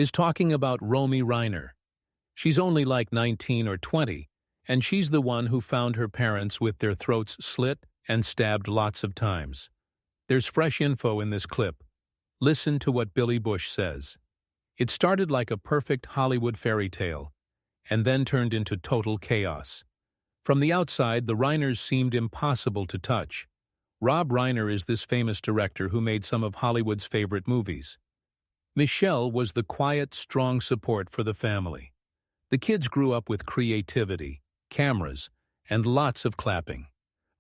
is talking about Reiner. She's only like 19 or 20, and she's the one who found her parents with their throats slit and stabbed lots of times. There's fresh info in this clip. Listen to what Billy Bush says. It started like a perfect Hollywood fairy tale, and then turned into total chaos. From the outside, the Reiners seemed impossible to touch. Rob Reiner is this famous director who made some of Hollywood's favorite movies. Michelle was the quiet, strong support for the family. The kids grew up with creativity, cameras, and lots of clapping.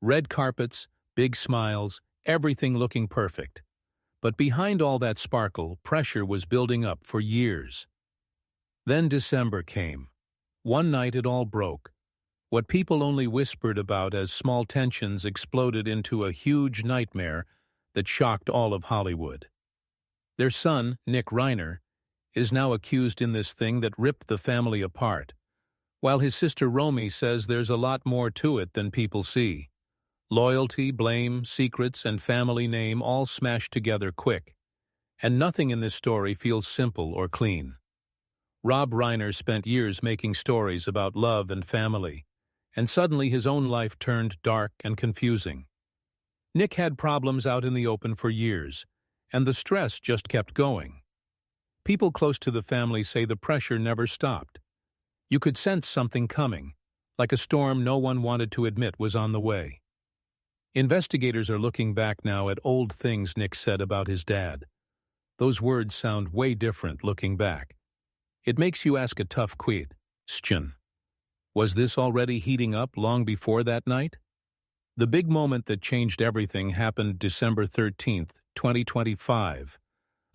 Red carpets, big smiles, everything looking perfect. But behind all that sparkle, pressure was building up for years. Then December came. One night it all broke. What people only whispered about as small tensions exploded into a huge nightmare that shocked all of Hollywood. Their son, Nick Reiner, is now accused in this thing that ripped the family apart, while his sister Romy says there's a lot more to it than people see. Loyalty, blame, secrets, and family name all smashed together quick, and nothing in this story feels simple or clean. Rob Reiner spent years making stories about love and family, and suddenly his own life turned dark and confusing. Nick had problems out in the open for years, and the stress just kept going. People close to the family say the pressure never stopped. You could sense something coming, like a storm no one wanted to admit was on the way. Investigators are looking back now at old things Nick said about his dad. Those words sound way different looking back. It makes you ask a tough question. Was this already heating up long before that night? The big moment that changed everything happened December 13th, 2025,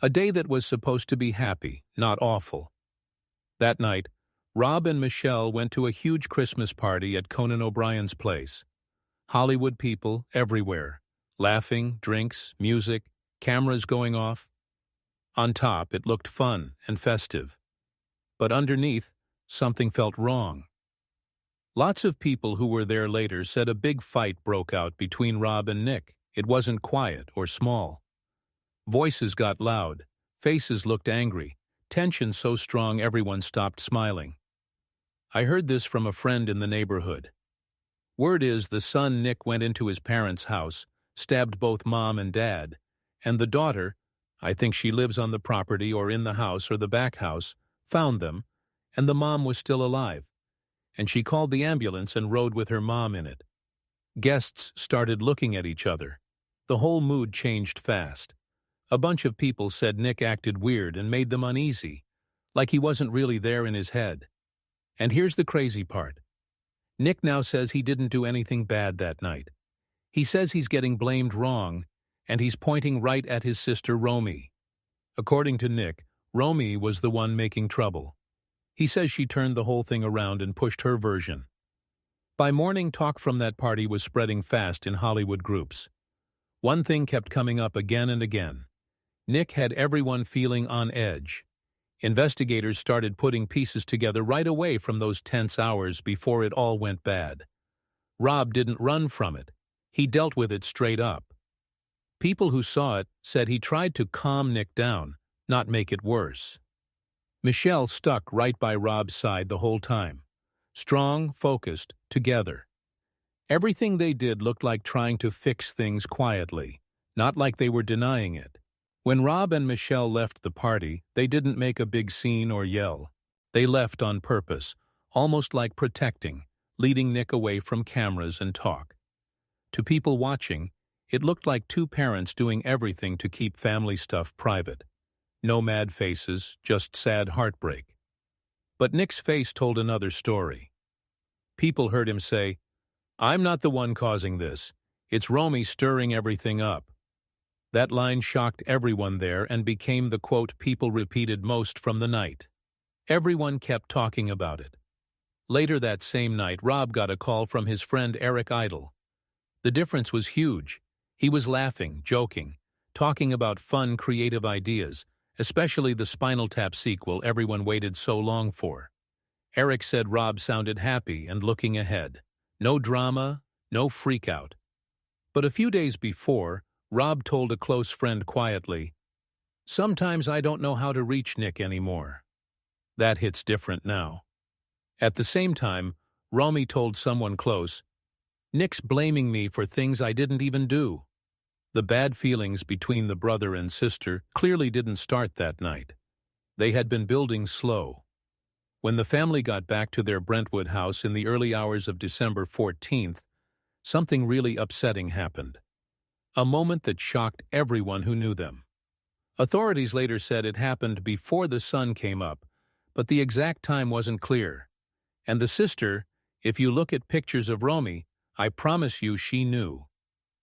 a day that was supposed to be happy, not awful. That night, Rob and Michelle went to a huge Christmas party at Conan O'Brien's place. Hollywood people everywhere, laughing, drinks, music, cameras going off. On top, it looked fun and festive. But underneath, something felt wrong. Lots of people who were there later said a big fight broke out between Rob and Nick. It wasn't quiet or small. Voices got loud, faces looked angry, tension so strong everyone stopped smiling. I heard this from a friend in the neighborhood. Word is the son Nick went into his parents' house, stabbed both mom and dad, and the daughter, I think she lives on the property or in the house or the back house, found them, and the mom was still alive, and she called the ambulance and rode with her mom in it. Guests started looking at each other. The whole mood changed fast. A bunch of people said Nick acted weird and made them uneasy, like he wasn't really there in his head. And here's the crazy part. Nick now says he didn't do anything bad that night. He says he's getting blamed wrong, and he's pointing right at his sister Romy. According to Nick, Romy was the one making trouble. He says she turned the whole thing around and pushed her version. By morning, talk from that party was spreading fast in Hollywood groups. One thing kept coming up again and again. Nick had everyone feeling on edge. Investigators started putting pieces together right away from those tense hours before it all went bad. Rob didn't run from it. He dealt with it straight up. People who saw it said he tried to calm Nick down, not make it worse. Michelle stuck right by Rob's side the whole time. Strong, focused, together. Everything they did looked like trying to fix things quietly, not like they were denying it. When Rob and Michelle left the party, they didn't make a big scene or yell. They left on purpose, almost like protecting, leading Nick away from cameras and talk. To people watching, it looked like two parents doing everything to keep family stuff private. No mad faces, just sad heartbreak. But Nick's face told another story. People heard him say, "I'm not the one causing this. It's Romy stirring everything up." That line shocked everyone there and became the quote people repeated most from the night. Everyone kept talking about it. Later that same night, Rob got a call from his friend Eric Idle. The difference was huge. He was laughing, joking, talking about fun, creative ideas, especially the Spinal Tap sequel everyone waited so long for. Eric said Rob sounded happy and looking ahead. No drama, no freak-out. But a few days before, Rob told a close friend quietly, Sometimes I don't know how to reach Nick anymore. That hits different now. At the same time, Romy told someone close, Nick's blaming me for things I didn't even do. The bad feelings between the brother and sister clearly didn't start that night. They had been building slow. When the family got back to their Brentwood house in the early hours of December 14th, something really upsetting happened. A moment that shocked everyone who knew them. Authorities later said it happened before the sun came up, but the exact time wasn't clear. And the sister, if you look at pictures of Romy, I promise you she knew.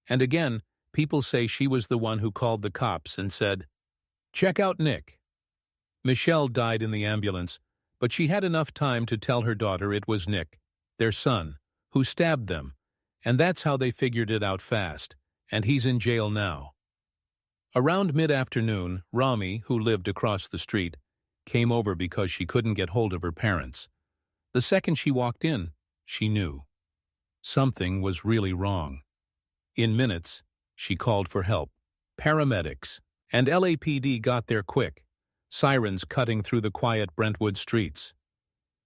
And again, people say she was the one who called the cops and said, "Check out Nick." Michelle died in the ambulance, but she had enough time to tell her daughter it was Nick, their son, who stabbed them, and that's how they figured it out fast, and he's in jail now. Around mid-afternoon, Romy, who lived across the street, came over because she couldn't get hold of her parents. The second she walked in, she knew. Something was really wrong. In minutes, she called for help. Paramedics and LAPD got there quick, sirens cutting through the quiet Brentwood streets.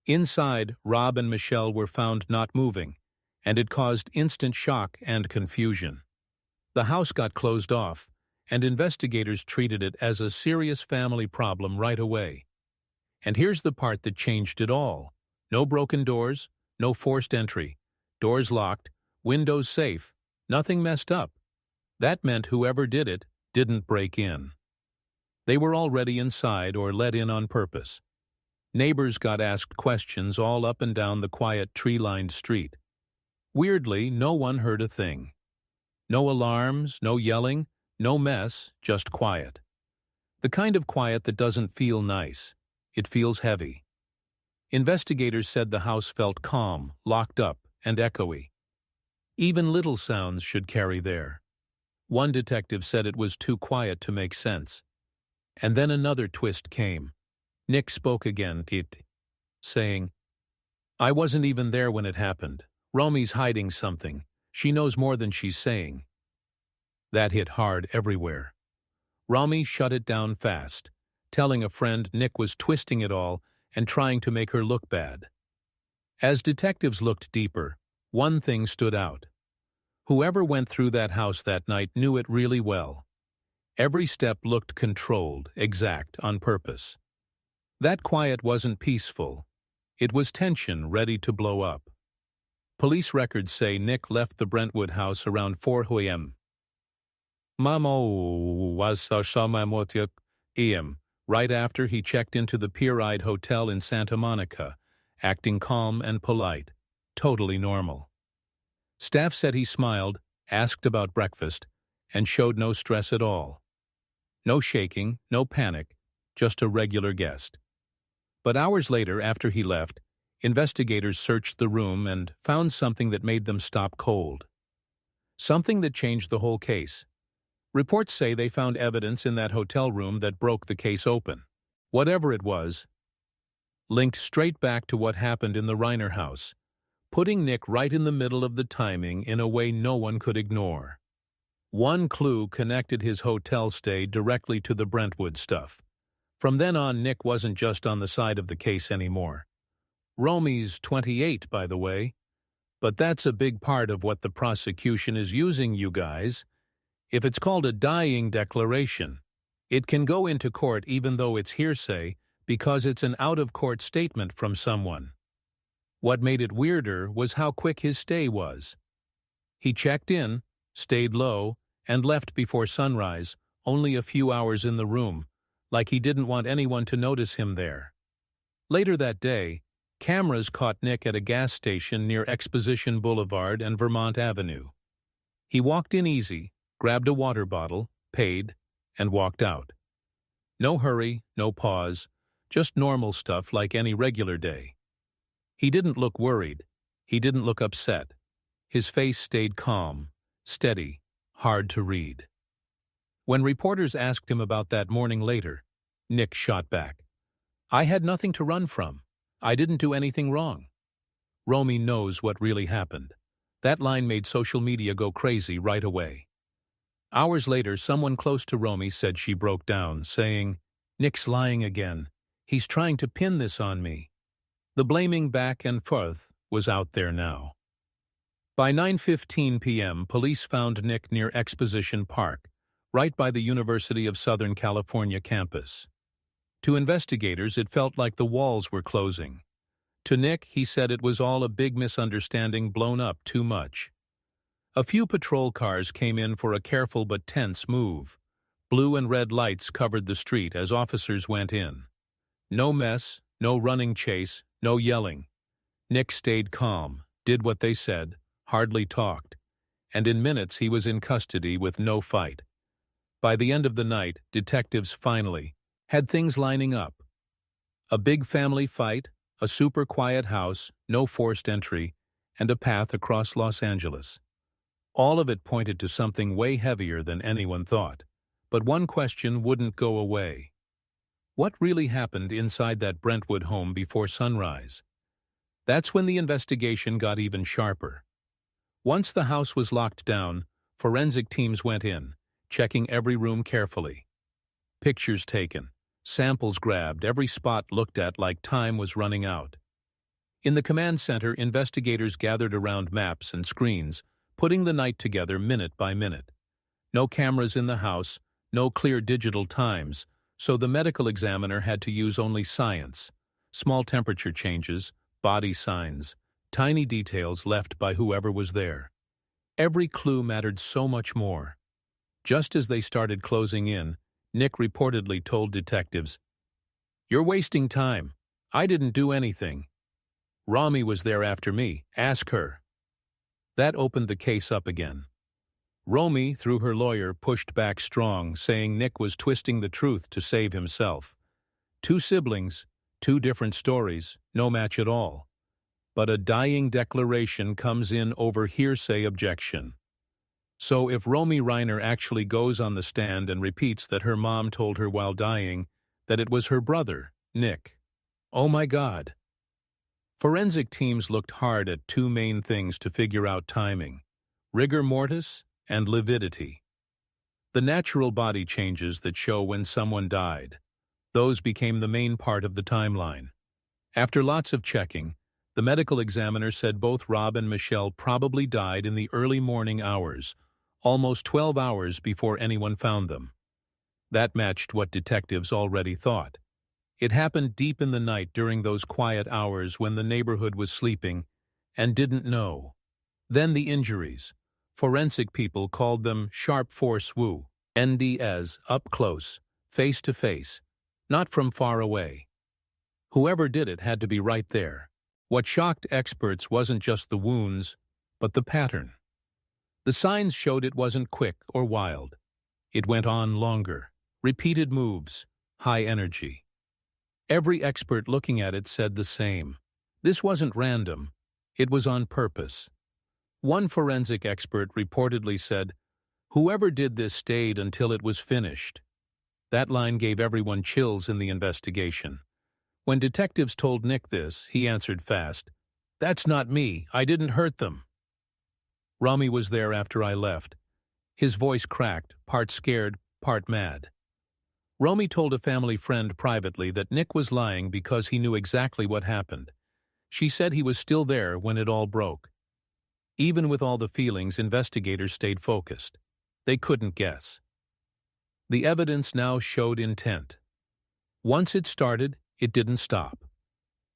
Inside, Rob and Michelle were found not moving, and it caused instant shock and confusion. The house got closed off, and investigators treated it as a serious family problem right away. And here's the part that changed it all. No broken doors, no forced entry, doors locked, windows safe, nothing messed up. That meant whoever did it didn't break in. They were already inside or let in on purpose. Neighbors got asked questions all up and down the quiet tree-lined street. Weirdly, no one heard a thing. No alarms, no yelling, no mess, just quiet. The kind of quiet that doesn't feel nice. It feels heavy. Investigators said the house felt calm, locked up, and echoey. Even little sounds should carry there. One detective said it was too quiet to make sense. And then another twist came. Nick spoke again, saying, "I wasn't even there when it happened. Romy's hiding something. She knows more than she's saying." That hit hard everywhere. Romy shut it down fast, telling a friend Nick was twisting it all and trying to make her look bad. As detectives looked deeper, one thing stood out. Whoever went through that house that night knew it really well. Every step looked controlled, exact, on purpose. That quiet wasn't peaceful. It was tension ready to blow up. Police records say Nick left the Brentwood house around 4 a.m. Right after he checked into the Pier-Eyed Hotel in Santa Monica, acting calm and polite, totally normal. Staff said he smiled, asked about breakfast, and showed no stress at all. No shaking, no panic, just a regular guest. But hours later, after he left, investigators searched the room and found something that made them stop cold. Something that changed the whole case. Reports say they found evidence in that hotel room that broke the case open. Whatever it was, linked straight back to what happened in the Reiner house, putting Nick right in the middle of the timing in a way no one could ignore. One clue connected his hotel stay directly to the Brentwood stuff. From then on, Nick wasn't just on the side of the case anymore. Romy's 28, by the way. But that's a big part of what the prosecution is using, you guys. If it's called a dying declaration, it can go into court even though it's hearsay because it's an out-of-court statement from someone. What made it weirder was how quick his stay was. He checked in, stayed low, and left before sunrise, only a few hours in the room, like he didn't want anyone to notice him there. Later that day, cameras caught Nick at a gas station near Exposition Boulevard and Vermont Avenue. He walked in easy, grabbed a water bottle, paid, and walked out. No hurry, no pause, just normal stuff like any regular day. He didn't look worried. He didn't look upset. His face stayed calm, steady, hard to read. When reporters asked him about that morning later, Nick shot back. "I had nothing to run from. I didn't do anything wrong." Romy knows what really happened. That line made social media go crazy right away. Hours later, someone close to Romy said she broke down, saying, "Nick's lying again. He's trying to pin this on me." The blaming back and forth was out there now. By 9:15 p.m., police found Nick near Exposition Park, right by the University of Southern California campus. To investigators, it felt like the walls were closing. To Nick, he said it was all a big misunderstanding blown up too much. A few patrol cars came in for a careful but tense move. Blue and red lights covered the street as officers went in. No mess, no running chase, no yelling. Nick stayed calm, did what they said, hardly talked, and in minutes he was in custody with no fight. By the end of the night, detectives finally had things lining up. A big family fight, a super quiet house, no forced entry, and a path across Los Angeles. All of it pointed to something way heavier than anyone thought. But one question wouldn't go away. What really happened inside that Brentwood home before sunrise? That's when the investigation got even sharper. Once the house was locked down, forensic teams went in, checking every room carefully. Pictures taken, samples grabbed, every spot looked at like time was running out. In the command center, investigators gathered around maps and screens, putting the night together minute by minute. No cameras in the house, no clear digital times, so the medical examiner had to use only science, small temperature changes, body signs, tiny details left by whoever was there. Every clue mattered so much more. Just as they started closing in, Nick reportedly told detectives, "You're wasting time. I didn't do anything. Romy was there after me. Ask her." That opened the case up again. Romy, through her lawyer, pushed back strong, saying Nick was twisting the truth to save himself. Two siblings, two different stories, no match at all. But a dying declaration comes in over hearsay objection. So if Romy Reiner actually goes on the stand and repeats that her mom told her while dying that it was her brother, Nick, oh my God. Forensic teams looked hard at two main things to figure out timing: rigor mortis and lividity. The natural body changes that show when someone died. Those became the main part of the timeline. After lots of checking, the medical examiner said both Rob and Michelle probably died in the early morning hours, almost 12 hours before anyone found them. That matched what detectives already thought. It happened deep in the night during those quiet hours when the neighborhood was sleeping and didn't know. Then the injuries. Forensic people called them sharp force wound, NDS, up close, face to face, not from far away. Whoever did it had to be right there. What shocked experts wasn't just the wounds, but the pattern. The signs showed it wasn't quick or wild. It went on longer, repeated moves, high energy. Every expert looking at it said the same. This wasn't random. It was on purpose. One forensic expert reportedly said, "Whoever did this stayed until it was finished." That line gave everyone chills in the investigation. When detectives told Nick this, he answered fast, "That's not me. I didn't hurt them." Romy was there after I left. His voice cracked, part scared, part mad. Romy told a family friend privately that Nick was lying because he knew exactly what happened. She said he was still there when it all broke. Even with all the feelings, investigators stayed focused. They couldn't guess. The evidence now showed intent. Once it started, it didn't stop.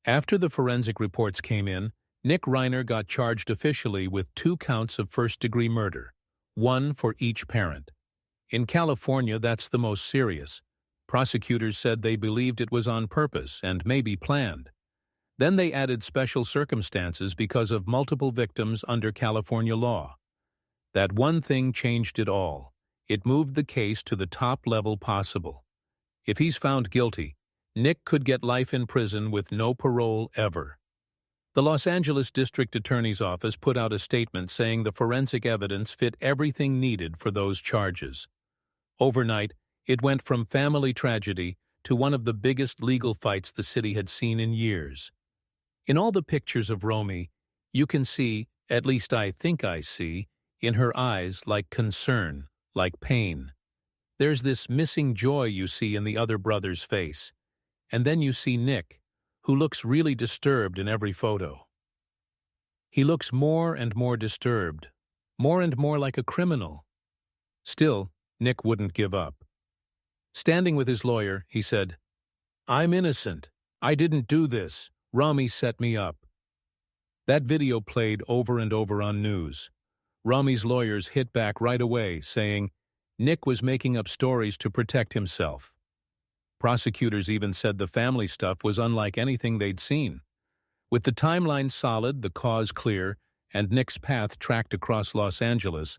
After the forensic reports came in, Nick Reiner got charged officially with 2 counts of first-degree murder, 1 for each parent. In California, that's the most serious. Prosecutors said they believed it was on purpose and maybe planned. Then they added special circumstances because of multiple victims under California law. That one thing changed it all. It moved the case to the top level possible. If he's found guilty, Nick could get life in prison with no parole ever. The Los Angeles District Attorney's Office put out a statement saying the forensic evidence fit everything needed for those charges. Overnight, it went from family tragedy to one of the biggest legal fights the city had seen in years. In all the pictures of Romy, you can see, at least I think I see, in her eyes like concern, like pain. There's this missing joy you see in the other brother's face. And then you see Nick, who looks really disturbed in every photo. He looks more and more disturbed, more and more like a criminal. Still, Nick wouldn't give up. Standing with his lawyer, he said, "I'm innocent. I didn't do this. Rami set me up." That video played over and over on news. Rami's lawyers hit back right away, saying Nick was making up stories to protect himself. Prosecutors even said the family stuff was unlike anything they'd seen. With the timeline solid, the cause clear, and Nick's path tracked across Los Angeles,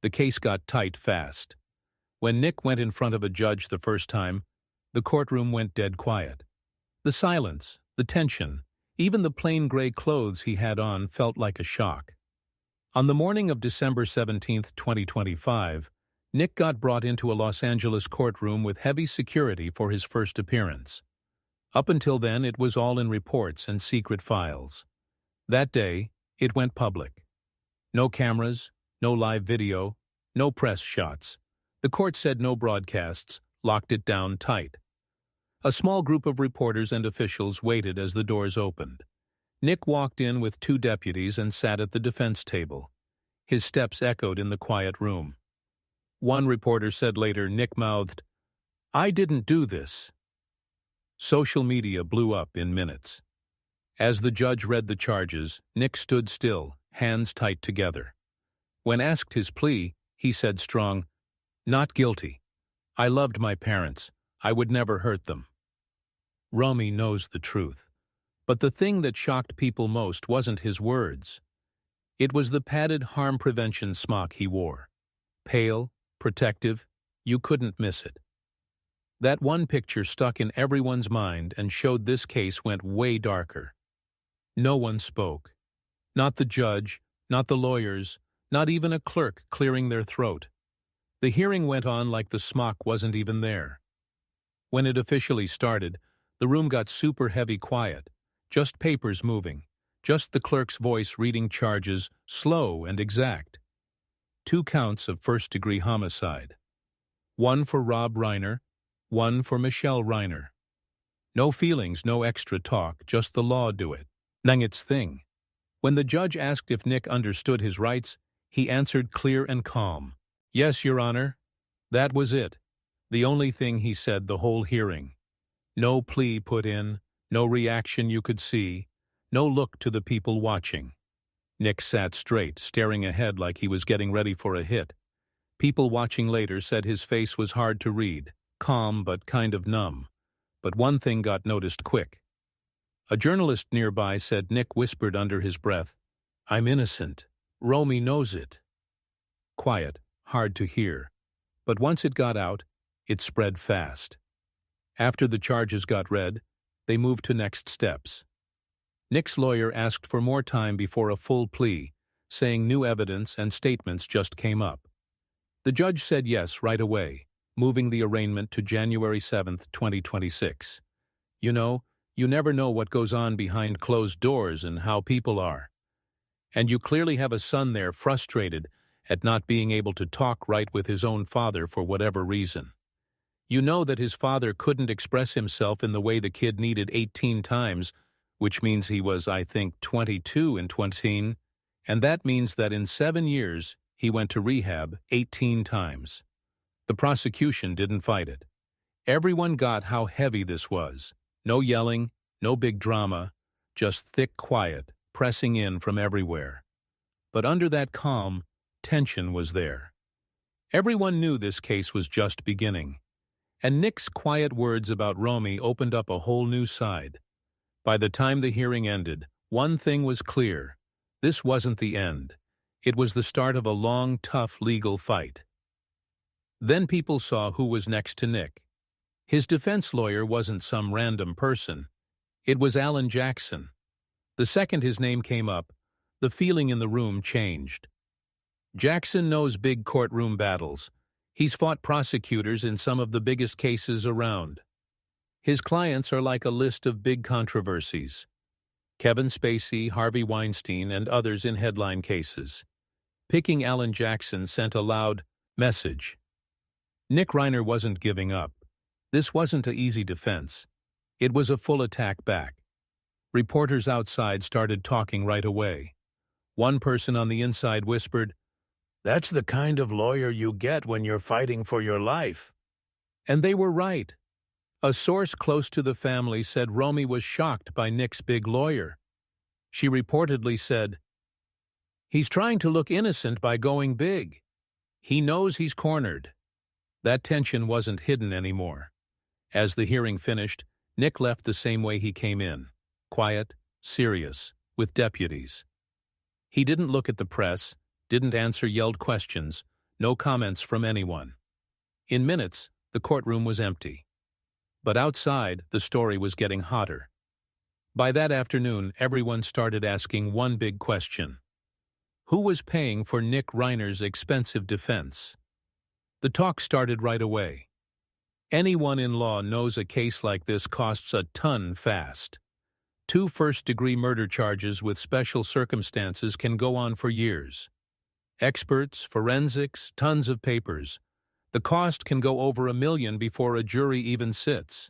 the case got tight fast. When Nick went in front of a judge the first time, the courtroom went dead quiet. The silence, the tension, even the plain gray clothes he had on felt like a shock. On the morning of December 17, 2025, Nick got brought into a Los Angeles courtroom with heavy security for his first appearance. Up until then, it was all in reports and secret files. That day, it went public. No cameras, no live video, no press shots. The court said no broadcasts, locked it down tight. A small group of reporters and officials waited as the doors opened. Nick walked in with two deputies and sat at the defense table. His steps echoed in the quiet room. One reporter said later Nick mouthed, "I didn't do this." Social media blew up in minutes. As the judge read the charges, Nick stood still, hands tight together. When asked his plea, he said strong, "Not guilty. I loved my parents. I would never hurt them." Rami knows the truth. But the thing that shocked people most wasn't his words. It was the padded harm prevention smock he wore. Pale, protective, you couldn't miss it. That one picture stuck in everyone's mind and showed this case went way darker. No one spoke. Not the judge, not the lawyers, not even a clerk clearing their throat. The hearing went on like the smock wasn't even there. When it officially started, the room got super heavy quiet, just papers moving, just the clerk's voice reading charges, slow and exact. 2 counts of first-degree homicide. 1 for Rob Reiner, 1 for Michelle Reiner. No feelings, no extra talk, just the law do it. Nang its thing. When the judge asked if Nick understood his rights, he answered clear and calm. "Yes, Your Honor." That was it. The only thing he said the whole hearing. No plea put in, no reaction you could see, no look to the people watching. Nick sat straight, staring ahead like he was getting ready for a hit. People watching later said his face was hard to read, calm but kind of numb. But one thing got noticed quick. A journalist nearby said Nick whispered under his breath, "I'm innocent. Romy knows it." Quiet, hard to hear. But once it got out, it spread fast. After the charges got read, they moved to next steps. Nick's lawyer asked for more time before a full plea, saying new evidence and statements just came up. The judge said yes right away, moving the arraignment to January 7, 2026. You know, you never know what goes on behind closed doors and how people are. And you clearly have a son there frustrated at not being able to talk right with his own father for whatever reason. You know that his father couldn't express himself in the way the kid needed 18 times, which means he was, I think, 22 in 20, and that means that in 7 years he went to rehab 18 times. The prosecution didn't fight it. Everyone got how heavy this was. No yelling, no big drama, just thick quiet, pressing in from everywhere. But under that calm, tension was there. Everyone knew this case was just beginning. And Nick's quiet words about Romy opened up a whole new side. By the time the hearing ended, one thing was clear. This wasn't the end. It was the start of a long, tough legal fight. Then people saw who was next to Nick. His defense lawyer wasn't some random person. It was Alan Jackson. The second his name came up, the feeling in the room changed. Jackson knows big courtroom battles. He's fought prosecutors in some of the biggest cases around. His clients are like a list of big controversies. Kevin Spacey, Harvey Weinstein, and others in headline cases. Picking Alan Jackson sent a loud, Message. Nick Reiner wasn't giving up. This wasn't an easy defense. It was a full attack back. Reporters outside started talking right away. One person on the inside whispered, "That's the kind of lawyer you get when you're fighting for your life." And they were right. A source close to the family said Romy was shocked by Nick's big lawyer. She reportedly said, "He's trying to look innocent by going big. He knows he's cornered." That tension wasn't hidden anymore. As the hearing finished, Nick left the same way he came in, quiet, serious, with deputies. He didn't look at the press, didn't answer yelled questions, no comments from anyone. In minutes, the courtroom was empty. But outside, the story was getting hotter. By that afternoon, everyone started asking one big question. Who was paying for Nick Reiner's expensive defense? The talk started right away. Anyone in law knows a case like this costs a ton fast. 2 first-degree murder charges with special circumstances can go on for years. Experts, forensics, tons of papers. The cost can go over $1 million before a jury even sits.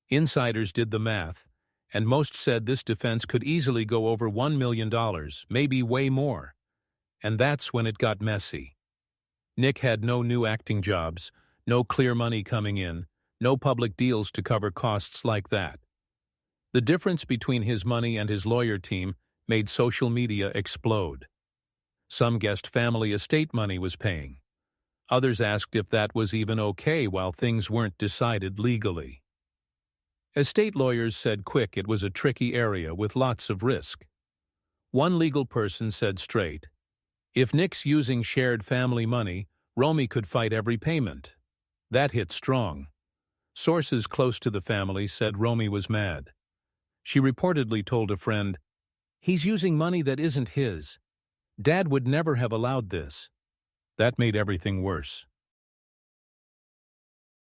Insiders did the math, and most said this defense could easily go over $1 million, maybe way more. And that's when it got messy. Nick had no new acting jobs, no clear money coming in, no public deals to cover costs like that. The difference between his money and his lawyer team made social media explode. Some guessed family estate money was paying. Others asked if that was even okay while things weren't decided legally. Estate lawyers said quick it was a tricky area with lots of risk. One legal person said straight, if Nick's using shared family money, Romy could fight every payment. That hit strong. Sources close to the family said Romy was mad. She reportedly told a friend, "He's using money that isn't his. Dad would never have allowed this." That made everything worse.